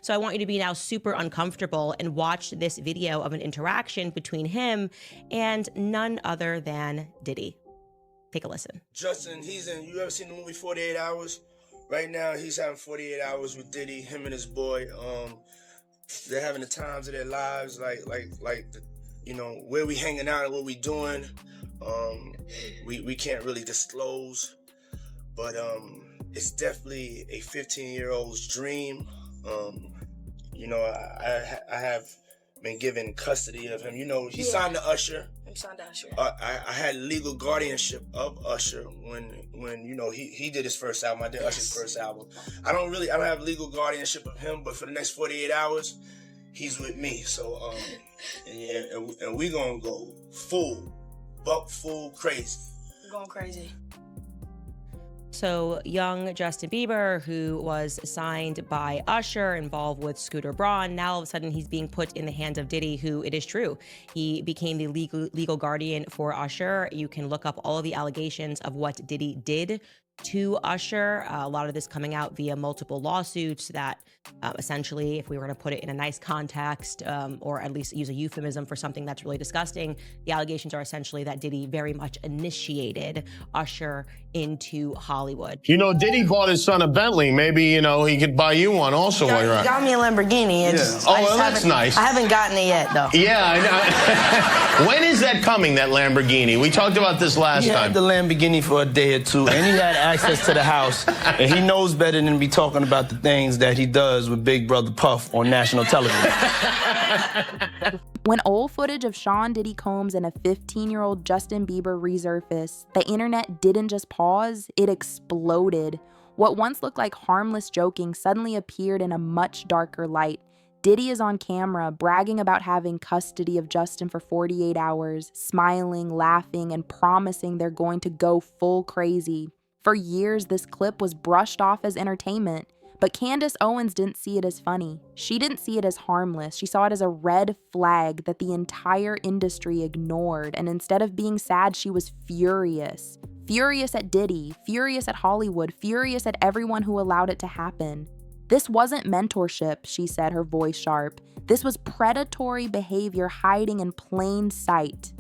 So I want you to be now super uncomfortable and watch this video of an interaction between him and none other than Diddy. Take a listen. Justin, you ever seen the movie 48 Hours? Right now, he's having 48 hours with Diddy, him and his boy. They're having the times of their lives, where we hanging out and what we doing. We can't really disclose, but it's definitely a 15-year-old's dream. I have been given custody of him. He signed to Usher. I'm signed to Usher. I had legal guardianship of Usher when he did his first album. I did Usher's first album. I don't have legal guardianship of him, but for the next 48 hours, he's with me. So and we gonna go full crazy. We're going crazy. So young Justin Bieber, who was signed by Usher, involved with Scooter Braun, now all of a sudden he's being put in the hands of Diddy, who, it is true, he became the legal guardian for Usher. You can look up all of the allegations of what Diddy did to Usher. A lot of this coming out via multiple lawsuits that essentially, if we were to put it in a nice context, or at least use a euphemism for something that's really disgusting, the allegations are essentially that Diddy very much initiated Usher into Hollywood. Diddy bought his son a Bentley. Maybe, he could buy you one also while you're out. He got me a Lamborghini. That's nice. I haven't gotten it yet, though. Yeah, I know. When is that coming, that Lamborghini? We talked about this last time. He had the Lamborghini for a day or two, and he had access to the house, and he knows better than to be talking about the things that he does with Big Brother Puff on national television. When old footage of Sean Diddy Combs and a 15-year-old Justin Bieber resurfaced, the internet didn't just pause, it exploded. What once looked like harmless joking suddenly appeared in a much darker light. Diddy is on camera bragging about having custody of Justin for 48 hours, smiling, laughing, and promising they're going to go full crazy. For years, this clip was brushed off as entertainment. But Candace Owens didn't see it as funny. She didn't see it as harmless. She saw it as a red flag that the entire industry ignored. And instead of being sad, she was furious. Furious at Diddy, furious at Hollywood, furious at everyone who allowed it to happen. This wasn't mentorship, she said, her voice sharp. This was predatory behavior hiding in plain sight.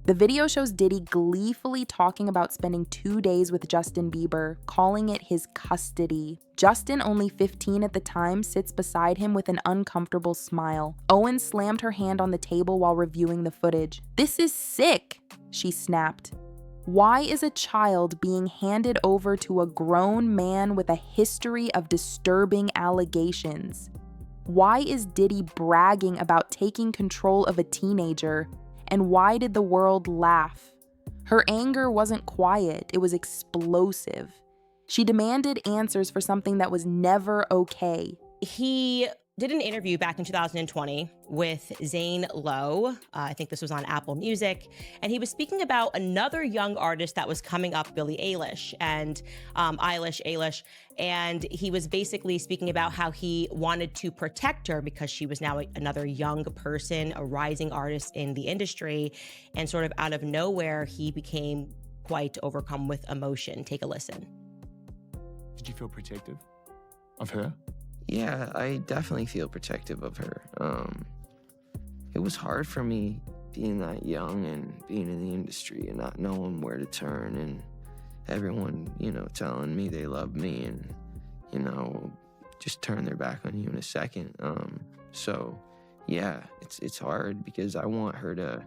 The video shows Diddy gleefully talking about spending 2 days with Justin Bieber, calling it his custody. Justin, only 15 at the time, sits beside him with an uncomfortable smile. Owens slammed her hand on the table while reviewing the footage. "This is sick," she snapped. Why is a child being handed over to a grown man with a history of disturbing allegations? Why is Diddy bragging about taking control of a teenager? And why did the world laugh? Her anger wasn't quiet, it was explosive. She demanded answers for something that was never okay. He did an interview back in 2020 with Zane Lowe. I think this was on Apple Music. And he was speaking about another young artist that was coming up, Billie Eilish, and Eilish. And he was basically speaking about how he wanted to protect her because she was now another young person, a rising artist in the industry. And sort of out of nowhere, he became quite overcome with emotion. Take a listen. Did you feel protective of her? Yeah, I definitely feel protective of her. It was hard for me being that young and being in the industry and not knowing where to turn and everyone, telling me they love me and, just turn their back on you in a second. So yeah, it's hard because I want her to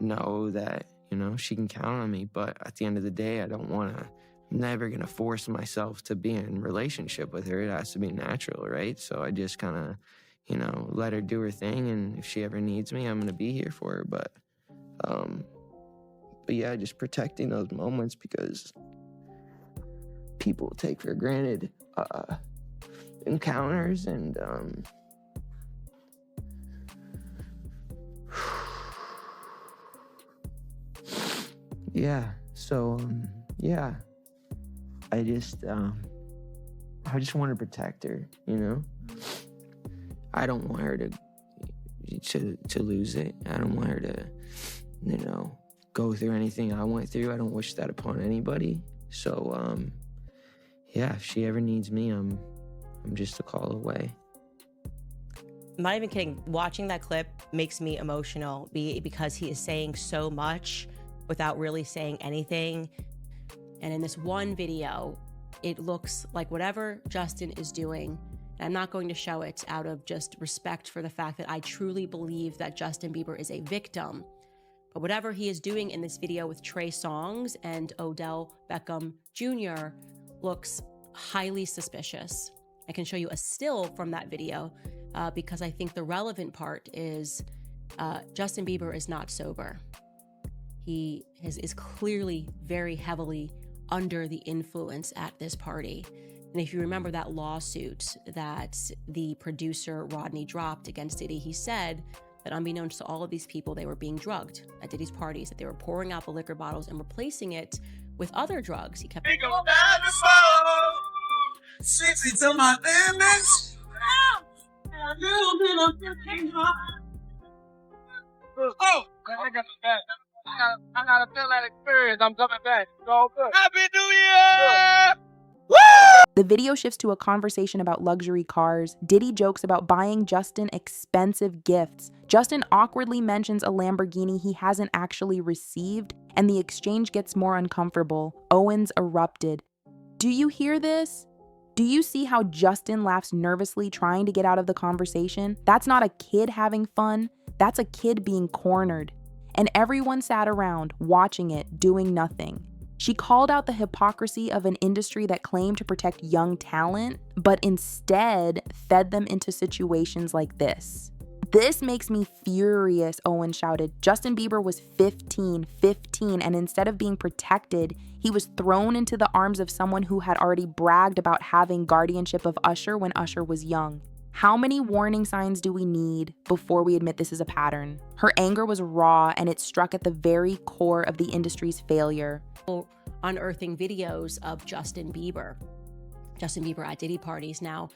know that, she can count on me. But at the end of the day, I'm never gonna force myself to be in a relationship with her. It has to be natural, right? So I just kind of, let her do her thing. And if she ever needs me, I'm gonna be here for her. But yeah, just protecting those moments because people take for granted encounters and yeah. So yeah. I just want to protect her, I don't want her to lose it. I don't want her to, go through anything I went through. I don't wish that upon anybody. So, yeah, if she ever needs me, I'm just a call away. I'm not even kidding. Watching that clip makes me emotional because he is saying so much without really saying anything. And in this one video, it looks like whatever Justin is doing, and I'm not going to show it out of just respect for the fact that I truly believe that Justin Bieber is a victim. But whatever he is doing in this video with Trey Songz and Odell Beckham Jr. looks highly suspicious. I can show you a still from that video because I think the relevant part is Justin Bieber is not sober. He is clearly very heavily under the influence at this party. And if you remember that lawsuit that the producer Rodney dropped against Diddy, he said that unbeknownst to all of these people, they were being drugged at Diddy's parties, that they were pouring out the liquor bottles and replacing it with other drugs. He kept... to my limits. Oh, I gotta feel that experience. I'm coming back. It's all good. Happy New Year! The video shifts to a conversation about luxury cars. Diddy jokes about buying Justin expensive gifts. Justin awkwardly mentions a Lamborghini he hasn't actually received, and the exchange gets more uncomfortable. Owens erupted. Do you hear this? Do you see how Justin laughs nervously trying to get out of the conversation? That's not a kid having fun. That's a kid being cornered. And everyone sat around, watching it, doing nothing. She called out the hypocrisy of an industry that claimed to protect young talent, but instead fed them into situations like this. This makes me furious, Owen shouted. Justin Bieber was 15, and instead of being protected, he was thrown into the arms of someone who had already bragged about having guardianship of Usher when Usher was young. How many warning signs do we need before we admit this is a pattern? Her anger was raw, and it struck at the very core of the industry's failure. Unearthing videos of Justin Bieber at Diddy parties. Now,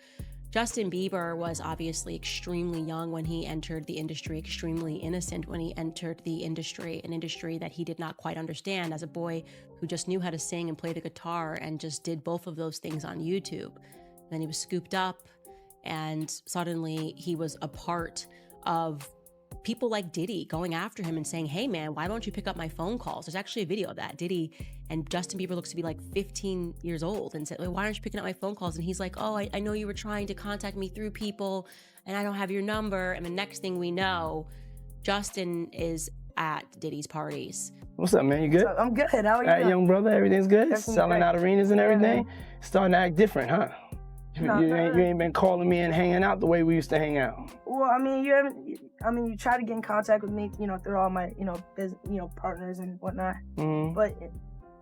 Justin Bieber was obviously extremely young when he entered the industry, extremely innocent when he entered the industry, an industry that he did not quite understand as a boy who just knew how to sing and play the guitar and just did both of those things on YouTube. Then he was scooped up, and suddenly he was a part of people like Diddy going after him and saying, hey man, why don't you pick up my phone calls? There's actually a video of that. Diddy and Justin Bieber looks to be like 15 years old and said, why aren't you picking up my phone calls? And he's like, oh, I know you were trying to contact me through people and I don't have your number. And the next thing we know, Justin is at Diddy's parties. What's up, man? You good? I'm good. How are you? All right, young brother, everything's good? Everything's Selling great. out arenas and everything? Starting to act different, huh? No, you ain't been calling me and hanging out the way we used to hang out. Well, I mean, you try to get in contact with me, through all my, partners and whatnot. Mm-hmm. But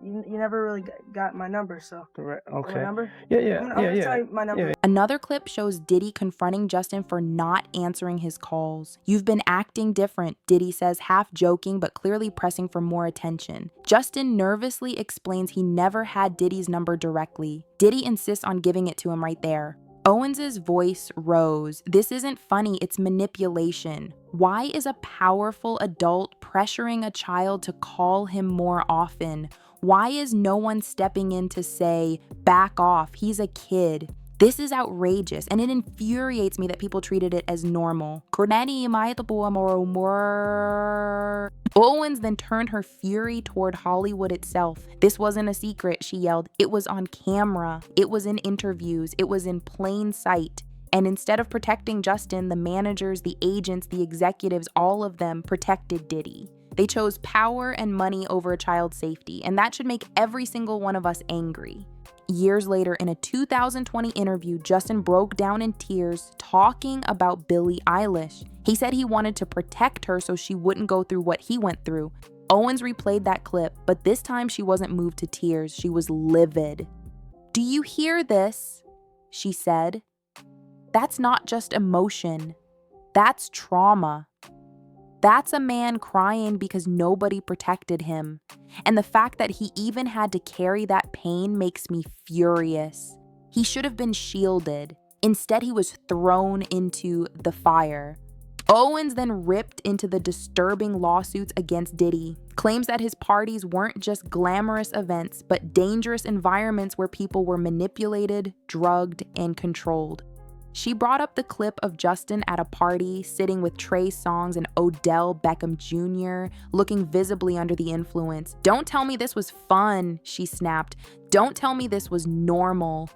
you never really got my number, so. Correct. Okay. My number? Yeah. I'm gonna tell you my number. Yeah. Another clip shows Diddy confronting Justin for not answering his calls. You've been acting different, Diddy says, half joking but clearly pressing for more attention. Justin nervously explains he never had Diddy's number directly. Diddy insists on giving it to him right there. Owens's voice rose. This isn't funny, it's manipulation. Why is a powerful adult pressuring a child to call him more often? Why is no one stepping in to say, back off, he's a kid? This is outrageous, and it infuriates me that people treated it as normal. Owens then turned her fury toward Hollywood itself. This wasn't a secret, she yelled. It was on camera. It was in interviews. It was in plain sight. And instead of protecting Justin, the managers, the agents, the executives, all of them protected Diddy. They chose power and money over a child's safety, and that should make every single one of us angry. Years later, in a 2020 interview, Justin broke down in tears talking about Billie Eilish. He said he wanted to protect her so she wouldn't go through what he went through. Owens replayed that clip, but this time she wasn't moved to tears. She was livid. "Do you hear this?" she said. "That's not just emotion. That's trauma. That's a man crying because nobody protected him. And the fact that he even had to carry that pain makes me furious. He should have been shielded. Instead, he was thrown into the fire." Owens then ripped into the disturbing lawsuits against Diddy, claims that his parties weren't just glamorous events, but dangerous environments where people were manipulated, drugged, and controlled. She brought up the clip of Justin at a party, sitting with Trey Songz and Odell Beckham Jr., looking visibly under the influence. "Don't tell me this was fun," she snapped. "Don't tell me this was normal."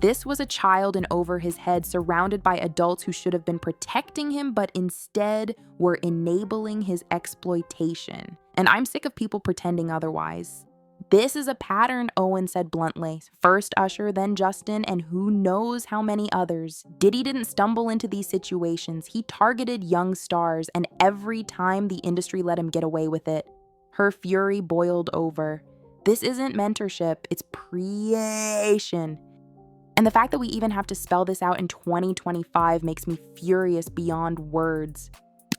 This was a child in over his head, surrounded by adults who should have been protecting him, but instead were enabling his exploitation. And I'm sick of people pretending otherwise. "This is a pattern," Owen said bluntly. "First Usher, then Justin, and who knows how many others. Diddy didn't stumble into these situations. He targeted young stars, and every time the industry let him get away with it." Her fury boiled over. This isn't mentorship, it's creation. And the fact that we even have to spell this out in 2025 makes me furious beyond words.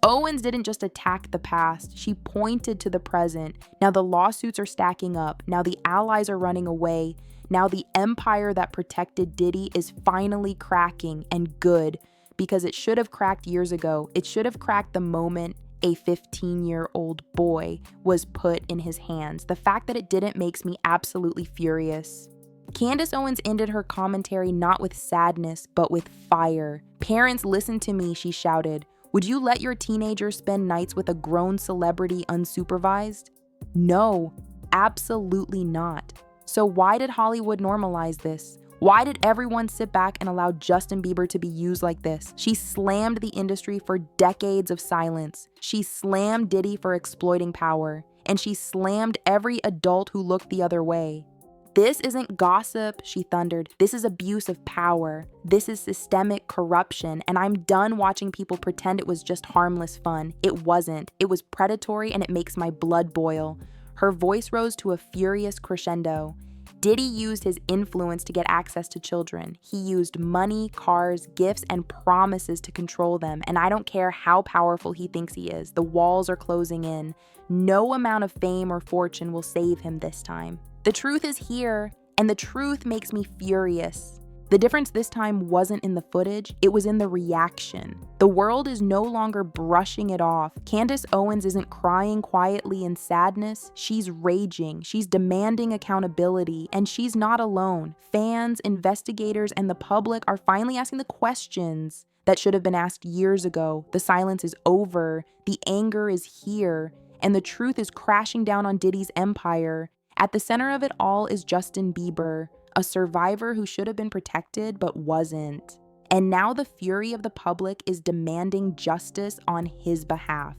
Owens didn't just attack the past, she pointed to the present. Now the lawsuits are stacking up, now the allies are running away, now the empire that protected Diddy is finally cracking, and good, because it should have cracked years ago. It should have cracked the moment a 15-year-old boy was put in his hands. The fact that it didn't makes me absolutely furious. Candace Owens ended her commentary not with sadness, but with fire. "Parents, listen to me," she shouted. "Would you let your teenager spend nights with a grown celebrity unsupervised? No, absolutely not. So why did Hollywood normalize this? Why did everyone sit back and allow Justin Bieber to be used like this?" She slammed the industry for decades of silence. She slammed Diddy for exploiting power. And she slammed every adult who looked the other way. "This isn't gossip," she thundered. "This is abuse of power. This is systemic corruption, and I'm done watching people pretend it was just harmless fun. It wasn't. It was predatory, and it makes my blood boil." Her voice rose to a furious crescendo. Diddy used his influence to get access to children. He used money, cars, gifts, and promises to control them, and I don't care how powerful he thinks he is. The walls are closing in. No amount of fame or fortune will save him this time. The truth is here, and the truth makes me furious. The difference this time wasn't in the footage, it was in the reaction. The world is no longer brushing it off. Candace Owens isn't crying quietly in sadness, she's raging, she's demanding accountability, and she's not alone. Fans, investigators, and the public are finally asking the questions that should have been asked years ago. The silence is over, the anger is here, and the truth is crashing down on Diddy's empire. At the center of it all is Justin Bieber, a survivor who should have been protected but wasn't. And now the fury of the public is demanding justice on his behalf.